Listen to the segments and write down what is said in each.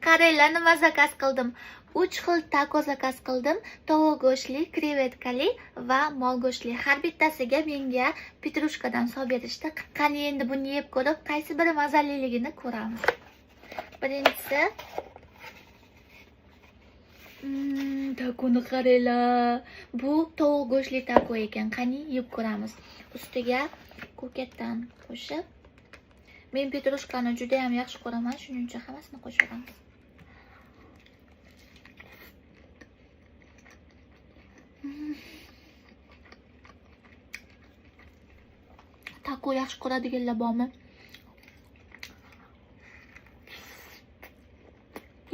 Qaranglar, nima zakaz qildim. 3 xil taco zakaz qildim. Tovuq go'shtli, krevetkali va mol go'shtli. Har bittasiga menga petrushkadan solib berishdi. Qani endi buni yeb ko'rib, qaysi biri mazaliligini ko'ramiz. Birinchisi takoni qaranglar. Bu tovuq go'shtli taco ekan. Qani yeb ko'ramiz. Ustiga ko'katdan qo'shib, men petrushkani juda ham yaxshi ko'raman, shuning uchun hammasini qo'shib taco yaxshi ko'radiganlar bormi?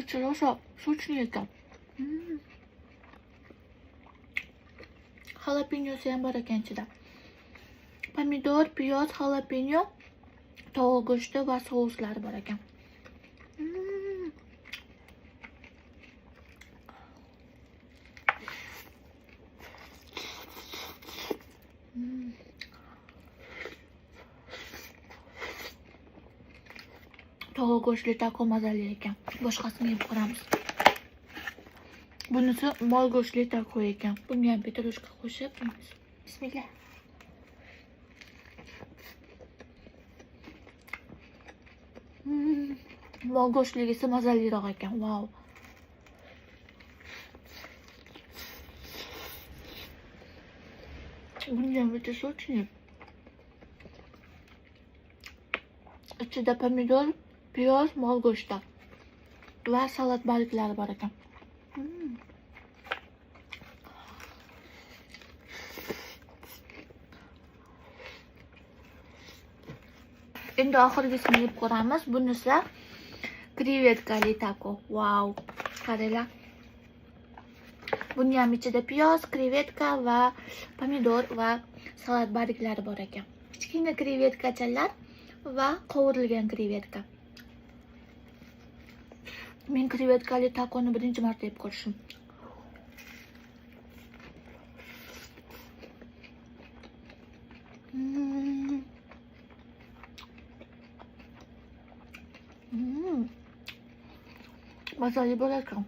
Ichi rosa sochli ekan. Jalapenosi ham bor ekan ichida. Pomidor, piyoz, jalapeno, tovuq go'shti va souslari bor ekan. Tovuq go'shtli taco mazali ekan. Boshqasini yeb ko'ramiz. Bunisi mol go'shtli taco ekan. Bunga ham petrushka qo'shib, bismillah. Mol go'shtligisi mazaliroq ekan. Wow. Bunga ham bitta sochni. Ichida pomidor, piyoz, mol go'shti va salat barglari bor ekan. Endi oxirgisini yeb ko'ramiz. Bunisi krevetkali taco. Wow. Qaranglar. Bunga ham ichida piyoz, krevetka va pomidor va salat barglari bor ekan. Kichkina krevetkachalar va qovurilgan krevetka. Men krevetkali taconi birinchi marta yeb ko'rishim. Mazali bo'lar ekan.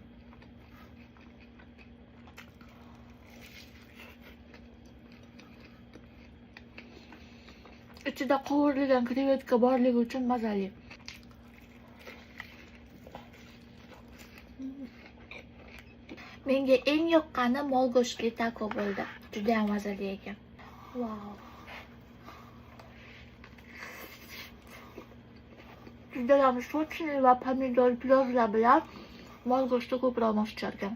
Ichida qovurilgan krevetka borligi uchun mazali. Menga eng yoqqani mol go'shtli taco bo'ldi. Juda ham mazali ekan. Wow. Juda ham sochli va pomidor, piyozlar bilan mol go'shti ko'proq mos tusharkan.